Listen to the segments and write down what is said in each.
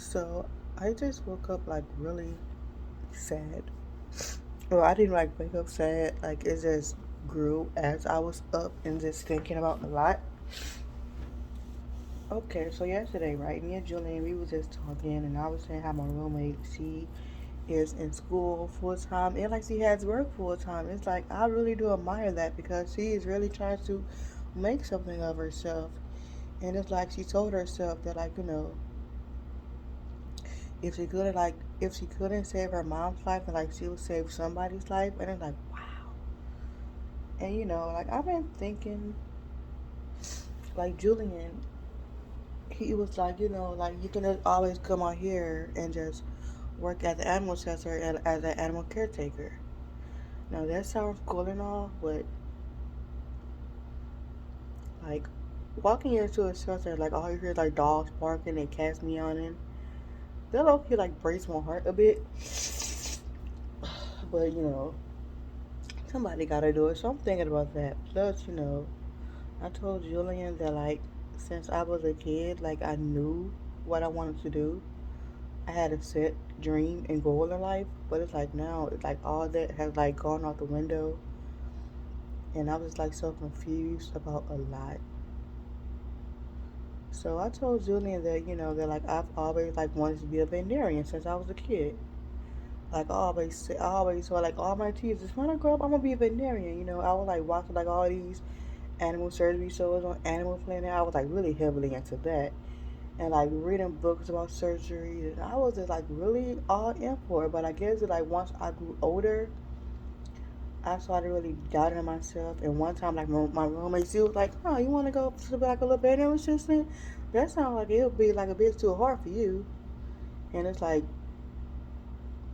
So I just woke up like really sad. Well, I didn't like wake up sad. Like it just grew as I was up and just thinking about a lot. Okay, so yesterday, right, me and Julian, we was just talking, and I was saying how my roommate, she is in school full time, and like she has work full time. It's like I really do admire that because she is really trying to make something of herself, and it's like she told herself that if she couldn't if she couldn't save her mom's life, then like she would save somebody's life, and it's like wow. And like I've been thinking, like Julian, he was like, like you can just always come out here and just work at the animal shelter as an animal caretaker. Now that sounds cool and all, but like walking into a shelter, like all you hear is like dogs barking and cats meowing. That okay like breaks my heart a bit, but somebody gotta do it. So I'm thinking about that. Plus, I told Julian that like since I was a kid, like I knew what I wanted to do. I had a set dream and goal in life, but it's like now it's like all that has like gone out the window, and I was like so confused about a lot. So I told Julian that that like I've always like wanted to be a veterinarian since I was a kid. Like I always saw like all my teachers when I grow up I'm gonna be a veterinarian. I would like watch like all these animal surgery shows on Animal Planet. I was like really heavily into that, and like reading books about surgery. And I was just like really all in for it. But I guess that like once I grew older, I started really doubting myself. And one time, like my roommate, she was like, "Oh, you want to go to like a little veterinary assistant? That sounds like it would be like a bit too hard for you." And it's like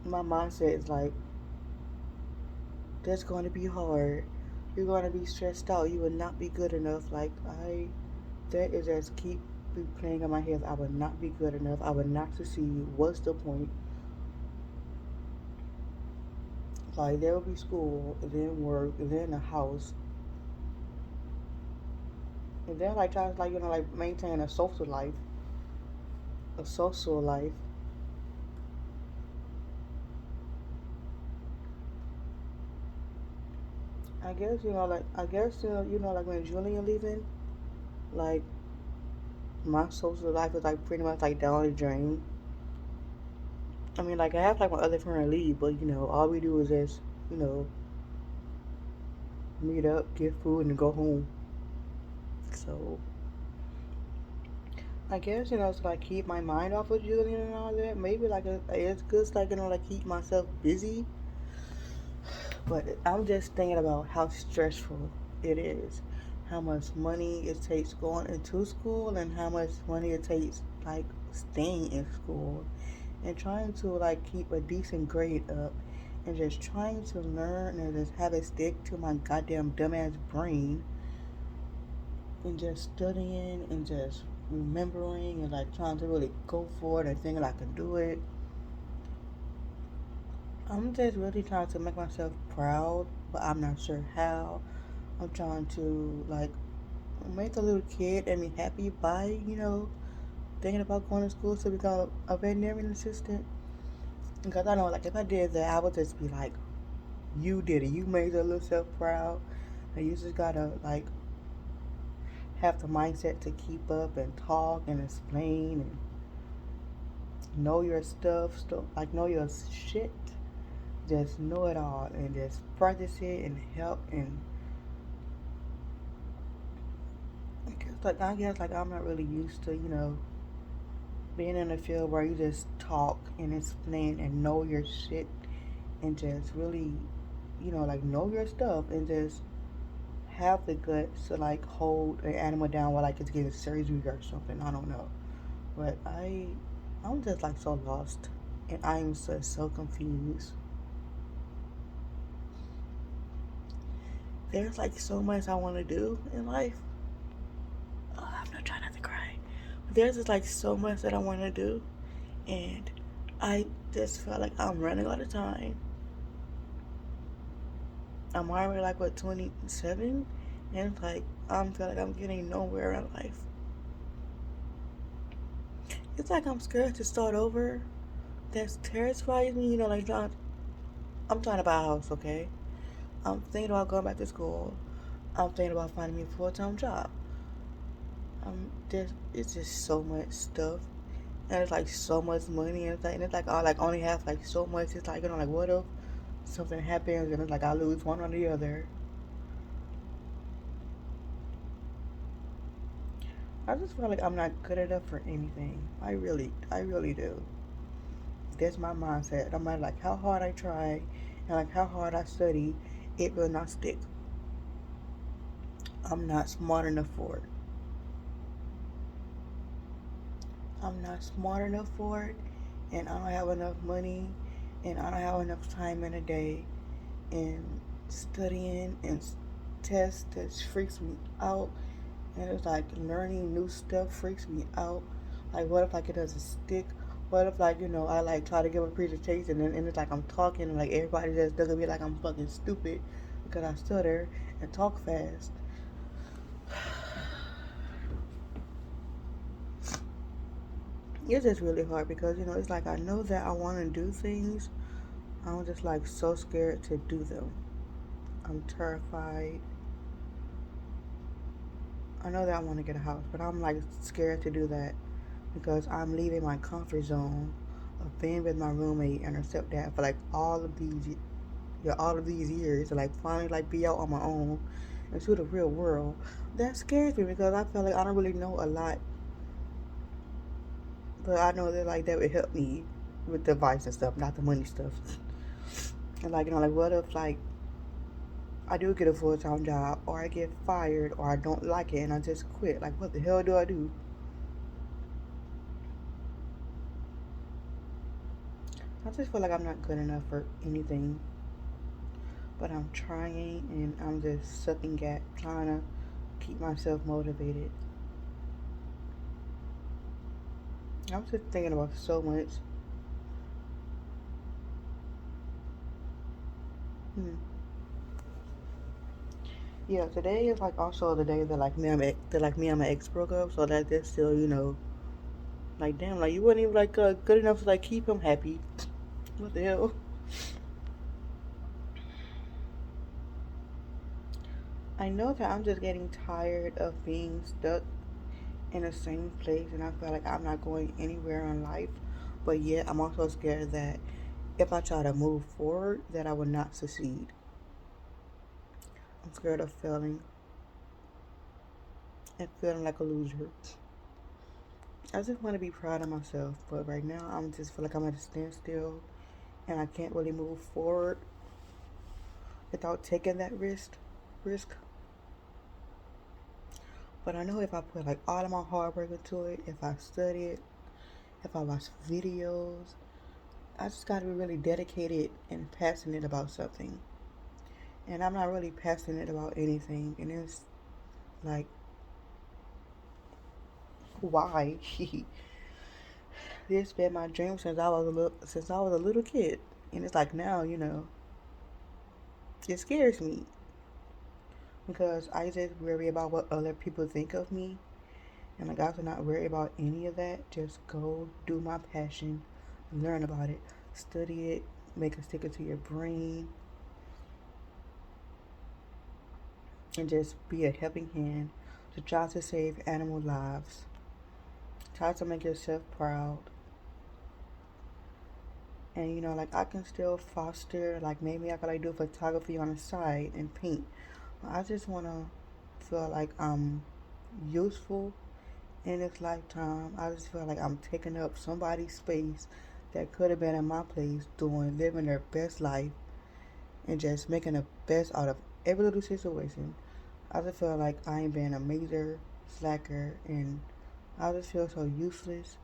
my mindset is like, "That's going to be hard. You're going to be stressed out. You will not be good enough." Like that is just keep playing in my head. I would not be good enough. I would not succeed. What's the point? Like there will be school, and then work, and then the house, and then like trying to like like maintain a social life. I guess like when Julian leaving, like my social life is like pretty much like down the drain. I mean, like I have like my other friend leave, but all we do is just you know meet up, get food, and go home. So I guess to like keep my mind off of Julian and all that. Maybe like it's good to, like like keep myself busy. But I'm just thinking about how stressful it is, how much money it takes going into school, and how much money it takes like staying in school, and trying to like keep a decent grade up, and just trying to learn and just have it stick to my goddamn dumbass brain, and just studying and just remembering and like trying to really go for it and thinking I can do it. I'm just really trying to make myself proud, but I'm not sure how. I'm trying to like make a little kid and be happy by, thinking about going to school to become a veterinarian assistant. Because I know, like, if I did that, I would just be like, you did it. You made your little self proud. And you just gotta, like, have the mindset to keep up and talk and explain and know your stuff, like, know your shit. Just know it all and just practice it and help. And I guess, like, I'm not really used to, being in a field where you just talk and explain and know your shit and just really, like know your stuff and just have the guts to like hold an animal down while like it's getting surgery or something. I don't know. But I'm just like so lost and I'm so confused. There's like so much I want to do in life. Oh, I'm not trying not to cry. But there's just like so much that I want to do, and I just feel like I'm running out of time. I'm already like what 27, and it's like I feel like I'm getting nowhere in life. It's like I'm scared to start over. That's terrifies me. You know, like I'm trying to buy a house. Okay, I'm thinking about going back to school. I'm thinking about finding me a full-time job. There's it's just so much stuff, and it's like so much money, and it's like I like only have like so much. It's like like what if something happens and it's like I lose one or the other. I just feel like I'm not good enough for anything. I really do. That's my mindset. No matter like how hard I try and like how hard I study, it will not stick. I'm not smart enough for it. I'm not smart enough for it, and I don't have enough money, and I don't have enough time in a day, and studying and tests that freaks me out, and it's like learning new stuff freaks me out. Like what if like it doesn't stick? What if like I like try to give a presentation and it's like I'm talking and like everybody just looking at me like I'm fucking stupid because I stutter and talk fast. It's just really hard because it's like I know that I want to do things. I'm just like so scared to do them. I'm terrified. I know that I want to get a house, but I'm like scared to do that because I'm leaving my comfort zone of being with my roommate and her stepdad for like all of these years to like finally like be out on my own into the real world. That scares me because I feel like I don't really know a lot, but I know that like that would help me with the advice and stuff, not the money stuff. And like like what if like I do get a full time job or I get fired or I don't like it and I just quit? Like what the hell do I do? I just feel like I'm not good enough for anything, but I'm trying and I'm just sucking at trying to keep myself motivated. I'm just thinking about so much. Hmm. Yeah, today is like also the day that me and my ex broke up, so that that's still like damn, like you weren't even like good enough to like keep him happy. What the hell? I know that I'm just getting tired of being stuck in the same place, and I feel like I'm not going anywhere in life. But yet, I'm also scared that if I try to move forward, that I will not succeed. I'm scared of failing and feeling like a loser. I just want to be proud of myself, but right now I'm just feel like I'm at a standstill and I can't really move forward without taking that risk. But I know if I put like all of my hard work into it, if I study it, if I watch videos, I just got to be really dedicated and passionate about something. And I'm not really passionate about anything, and it's like why? This been my dream since I was a little kid, and it's like now it scares me because I just worry about what other people think of me, and like I have to not worry about any of that. Just go do my passion, learn about it, study it, make it stick it to your brain, and just be a helping hand to try to save animal lives. Try to make yourself proud. And like I can still foster, like maybe I could like do photography on the side and paint. I just wanna feel like I'm useful in this lifetime. I just feel like I'm taking up somebody's space that could have been in my place doing living their best life and just making the best out of every little situation. I just feel like I ain't being a major slacker and I just feel so useless.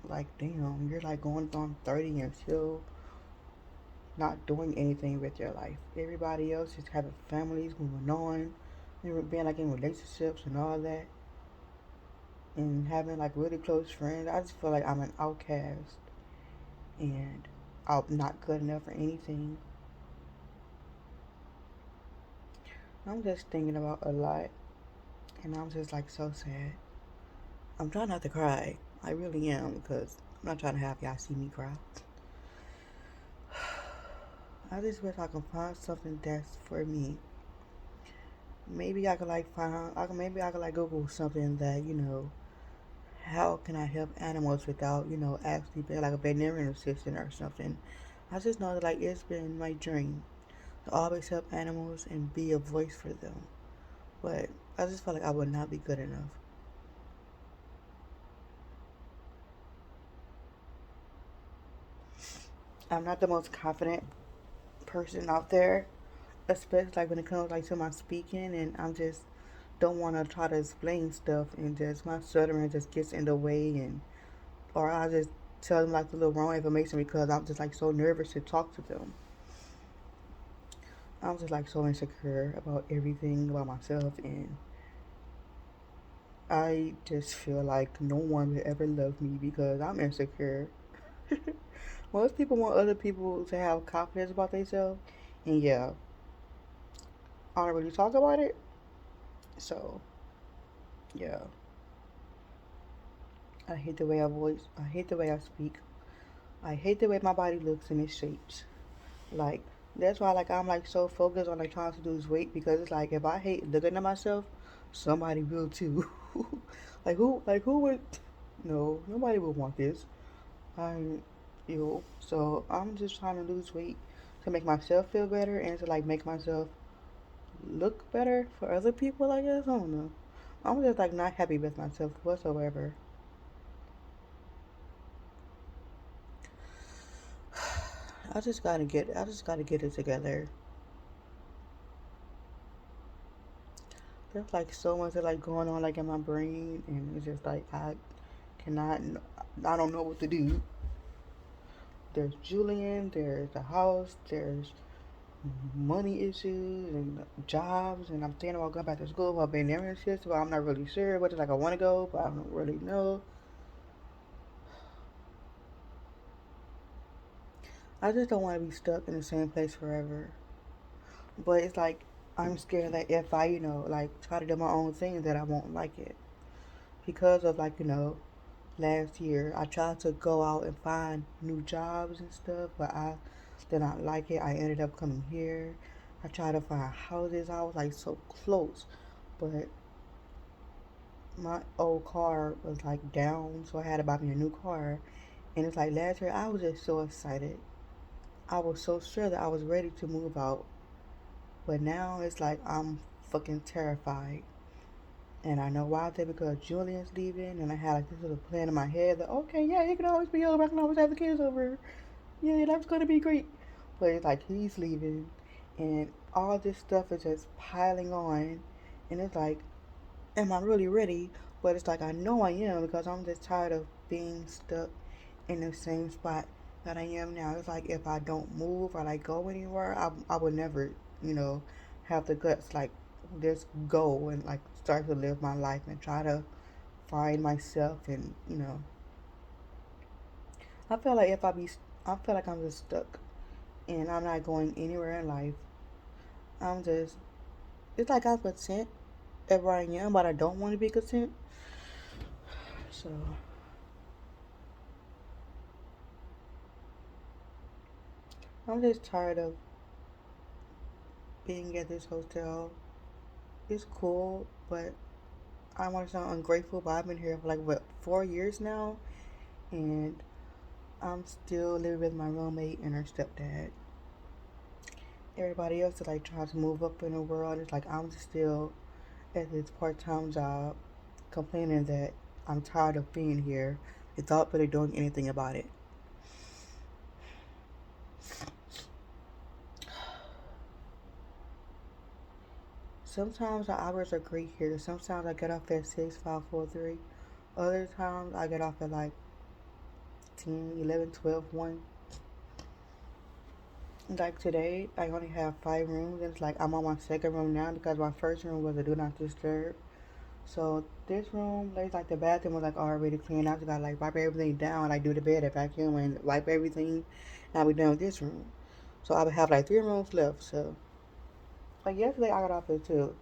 Like damn, you're like going on 30 and still not doing anything with your life. Everybody else is having families moving on, being like in relationships and all that, and having like really close friends. I just feel like I'm an outcast and I'm not good enough for anything. I'm just thinking about a lot, and I'm just like so sad. I'm trying not to cry, I really am because I'm not trying to have y'all see me cry. I just wish I could find something that's for me. Maybe I could like find, I could maybe I could like Google something that how can I help animals without actually being like a veterinarian assistant or something. I just know that like it's been my dream to always help animals and be a voice for them. But I just felt like I would not be good enough. I'm not the most confident person out there, especially like when it comes like to my speaking, and I'm just don't want to try to explain stuff, and just my stuttering just gets in the way, and or I just tell them like the little wrong information because I'm just like so nervous to talk to them. I'm just like so insecure about everything about myself, and I just feel like no one will ever love me because I'm insecure. Most people want other people to have confidence about themselves, and yeah, I don't really talk about it. So yeah, I hate the way I voice. I hate the way I speak. I hate the way my body looks and its shapes. Like that's why like I'm like so focused on like trying to lose weight because it's like if I hate looking at myself, somebody will too. Like who would? No, nobody would want this. I'm so I'm just trying to lose weight to make myself feel better and to like make myself look better for other people. I guess I don't know. I'm just like not happy with myself whatsoever. I just gotta get it together. There's like so much that like going on like in my brain, and it's just like cannot, I don't know what to do. There's Julian, there's the house, there's money issues and jobs, and I'm thinking about going back to school while being there and shit. So I'm not really sure, but it's like I want to go, but I don't really know. I just don't want to be stuck in the same place forever. But it's like I'm scared that if I, like try to do my own thing, that I won't like it because of like last year I tried to go out and find new jobs and stuff, but I did not like it. I ended up coming here. I tried to find houses. I was like so close, but my old car was like down, so I had to buy me a new car. And it's like last year I was just so excited. I was so sure that I was ready to move out, but now it's like I'm fucking terrified. And I know why they because Julian's leaving, and I had like this little plan in my head that okay, yeah, he can always be over. I can always have the kids over. Yeah, that's gonna be great. But it's like he's leaving, and all this stuff is just piling on, and it's like, am I really ready? But it's like I know I am because I'm just tired of being stuck in the same spot that I am now. It's like if I don't move or like go anywhere, I would never, you know, have the guts like just go and like start to live my life and try to find myself and I feel like if I be I feel like I'm just stuck and I'm not going anywhere in life. I'm just it's like I'm content where I am, but I don't want to be content. So I'm just tired of being at this hotel. It's cool, but I want to sound ungrateful, but I've been here for like what 4 years now, and I'm still living with my roommate and her stepdad. Everybody else is like trying to move up in the world. It's like I'm still at this part-time job, complaining that I'm tired of being here without really doing anything about it. Sometimes the hours are great here. Sometimes I get off at 6, 5, 4, 3. Other times I get off at like 10, 11, 12, 1. Like today, I only have 5 rooms, and it's like I'm on my second room now because my first room was a do not disturb. So this room, like the bathroom was like already clean. I just gotta like wipe everything down, like do the bed, and vacuum, and wipe everything. And I'll be done with this room. So I would have like 3 rooms left. So like yesterday, I got off at 2.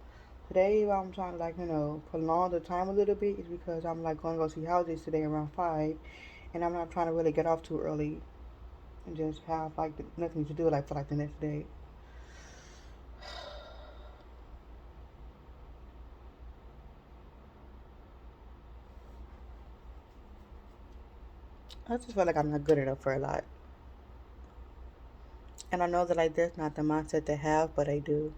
Today, if I'm trying to like, prolong the time a little bit, is because I'm like going to go see houses today around 5, and I'm not trying to really get off too early and just have like nothing to do like for like the next day. I just feel like I'm not good enough for a lot. And I know that like that's not the mindset to have, but I do.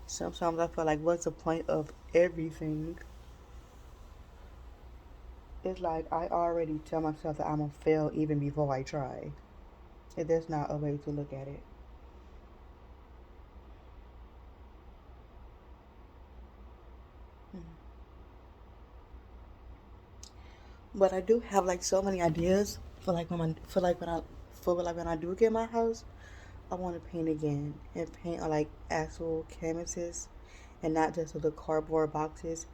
Sometimes I feel like what's the point of everything? It's like I already tell myself that I'm gonna fail even before I try. And that's not a way to look at it. But I do have like so many ideas for like when I do get my house. I want to paint again and paint on like actual canvases and not just with the cardboard boxes.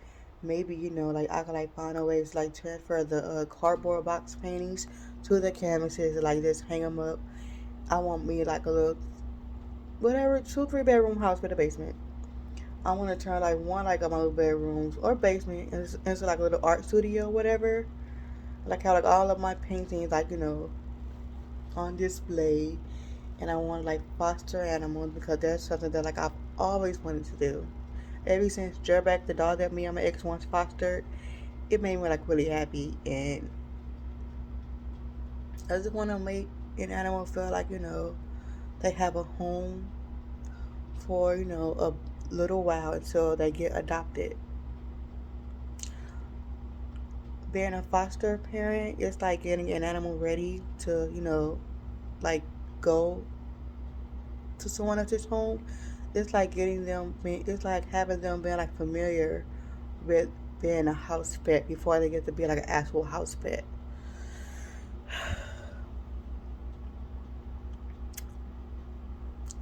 Maybe like I could like find a ways like transfer the cardboard box paintings to the canvases and like just hang them up. I want me like a little whatever 2 3 bedroom house with a basement. I want to turn like one like of my little bedrooms or basement into like a little art studio, whatever. Like how like all of my paintings like on display, and I want to like foster animals because that's something that like I've always wanted to do. Ever since Jerback, the dog that me and my ex once fostered, it made me like really happy, and I just want to make an animal feel like they have a home for a little while until they get adopted. Being a foster parent is like getting an animal ready to like go to someone else's home. It's like it's like having them being like familiar with being a house pet before they get to be like an actual house pet.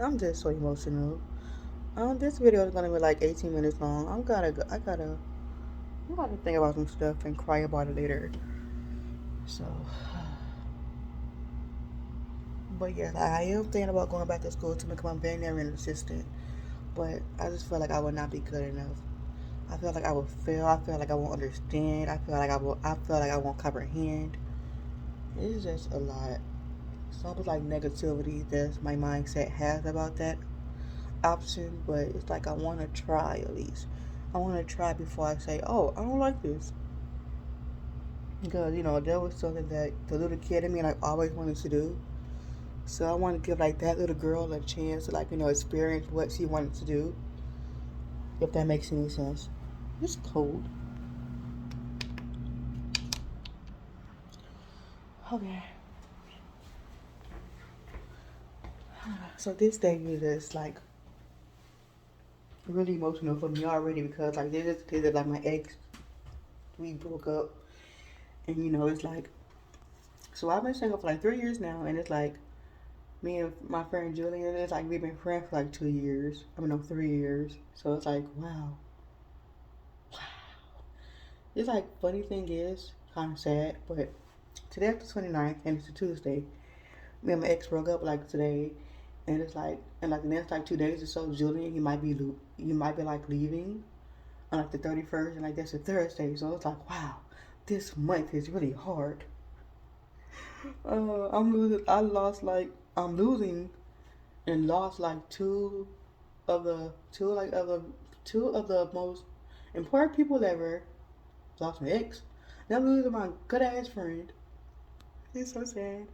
I'm just so emotional. This video is gonna be like 18 minutes long. I gotta think about some stuff and cry about it later. So, but yeah, I am thinking about going back to school to become a veterinarian assistant. But I just feel like I would not be good enough. I feel like I will fail. I feel like I won't understand. I feel like I will. I feel like I won't comprehend. It's just a lot. So much like negativity that my mindset has about that option. But it's like I want to try at least. I want to try before I say, "Oh, I don't like this," because that was something that the little kid in me like always wanted to do. So I want to give like that little girl a chance to like experience what she wanted to do. If that makes any sense. It's cold. Okay. So this day is just like really emotional for me already because like this is the day that like my ex we broke up, and it's like so I've been single for like 3 years now, and it's like me and my friend Julian, it's like we've been friends for like 2 years. I mean no 3 years. So it's like wow. It's like funny thing is kind of sad, but today after 29th and it's a Tuesday. Me and my ex broke up like today, and it's like in like the next like 2 days or so, Julian you might be like leaving on like the 31st, and like that's a Thursday. So it's like wow, this month is really hard. I'm losing. I'm losing and lost like two of the most important people ever. Lost my ex. Now I'm losing my good ass friend. It's so sad.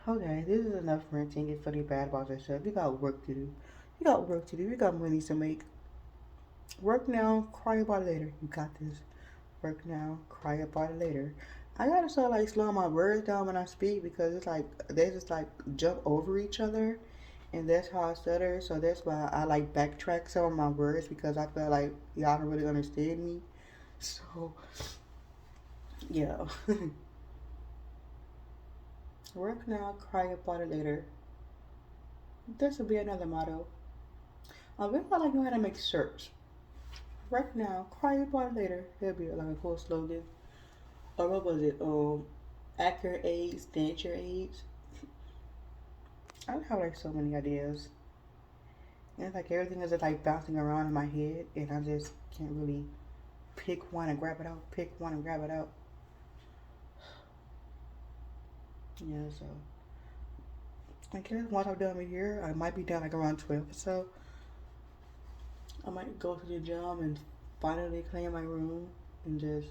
Okay, this is enough ranting and feeling bad about yourself. You got work to do. You got work to do. You got money to make. Work now, cry about it later. You got this. Work now, cry about it later. I gotta start like slowing my words down when I speak because it's like they just like jump over each other, and that's how I stutter. So that's why I like backtrack some of my words because I feel like y'all don't really understand me. So yeah, work now, cry about it later. This will be another motto. We might like know how to make shirts. Work now, cry about it later. It'll be like a cool slogan. Or what was it? Accurate age, stand your age. I have like so many ideas. And it's like everything is just like bouncing around in my head, and I just can't really pick one and grab it out, pick one and grab it out. Yeah, so I guess once I'm done with here, I might be done like around 12. So I might go to the gym and finally clean my room and just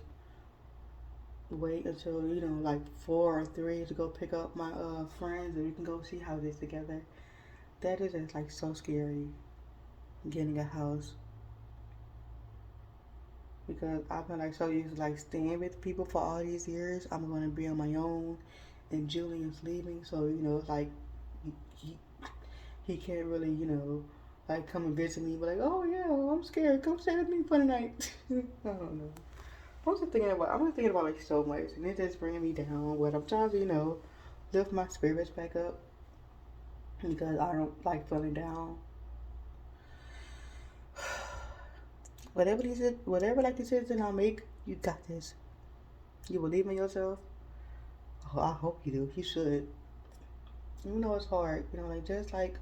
wait until, like 4 or 3 to go pick up my friends and we can go see houses together. That is just like so scary, getting a house, because I've been like so used to like staying with people for all these years. I'm gonna be on my own, and Julian's leaving, so it's like he, he can't really like come and visit me, but like, oh yeah, I'm scared. Come stay with me for the night. I don't know. I'm just thinking about like so much, and it's just bringing me down. But I'm trying to lift my spirits back up because I don't like feeling down. Whatever like decision I make, you got this. You believe in yourself. Oh, I hope you do. You should. Even though it's hard, like just like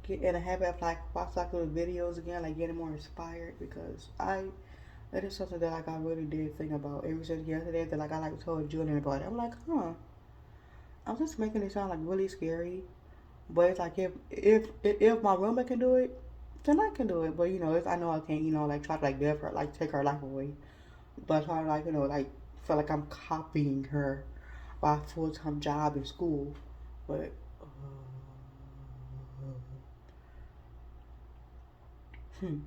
get in a habit of like watch like little videos again, like getting more inspired, because that is something that like I really did think about ever since yesterday, that like I like told Julian about it. I'm like, I'm just making it sound like really scary, but it's like if my roommate can do it, then I can do it. But if I know I can't, like try to like live her, like take her life away, but try to like like feel like I'm copying her by a full time job in school, but. Hmm.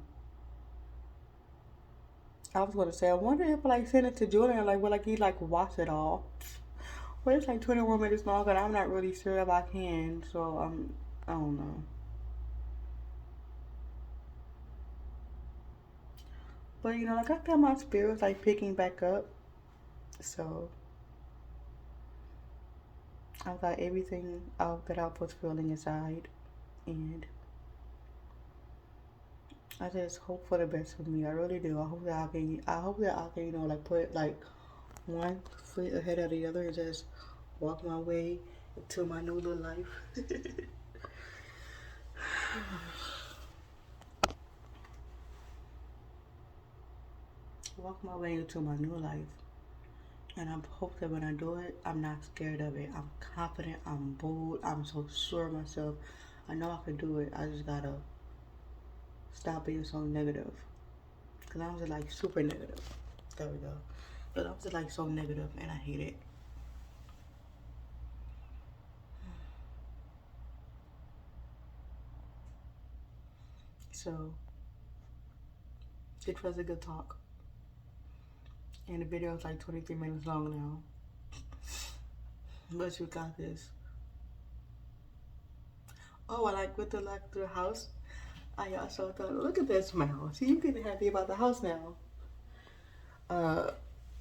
I was gonna say, I wonder if like send it to Julian, like will like he like watch it all. But it's like 21 minutes long, and I'm not really sure if I can. So I don't know. But like I got my spirits like picking back up. So I got everything out that I was feeling inside, and I just hope for the best for me. I really do. I hope that I can. I hope that I can, like put like one foot ahead of the other and just walk my way to my new little life. Walk my way into my new life. And I hope that when I do it, I'm not scared of it. I'm confident, I'm bold, I'm so sure of myself. I know I can do it. I just gotta stop being so negative. Because I was just like super negative. There we go. But I was just like so negative and I hate it. So, it was a good talk. And the video is like 23 minutes long now. But you got this. Oh, I like with the house. I also thought, look at that smile. See, you getting happy about the house now. Uh,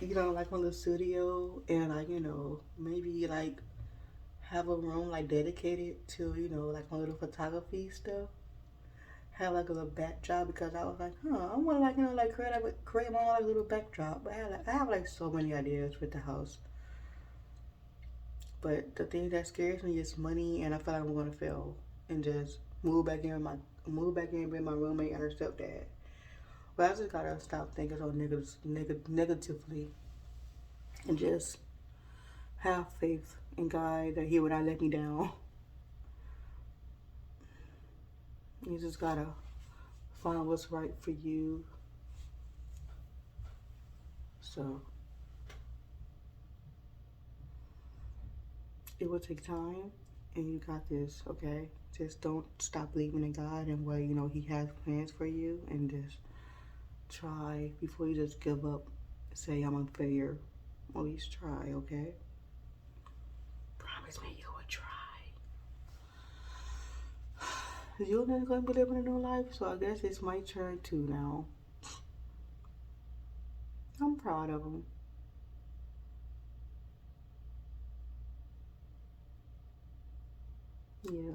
like on the studio, and like, maybe like have a room like dedicated to, like my little photography stuff. Have like a little backdrop, because I was like, I want to like, like create my own like little backdrop. But I have like so many ideas with the house. But the thing that scares me is money, and I feel like I'm gonna fail and just move back in with my roommate and her stepdad. But I just gotta stop thinking so negatively and just have faith in God that He would not let me down. You just gotta find what's right for you. So it will take time, and you got this, okay? Just don't stop believing in God and what He has plans for you, and just try before you just give up. Say I'm a failure. At least try, okay? Promise me you will try. You're not gonna be living a new life, so I guess it's my turn too now. I'm proud of him. Yeah.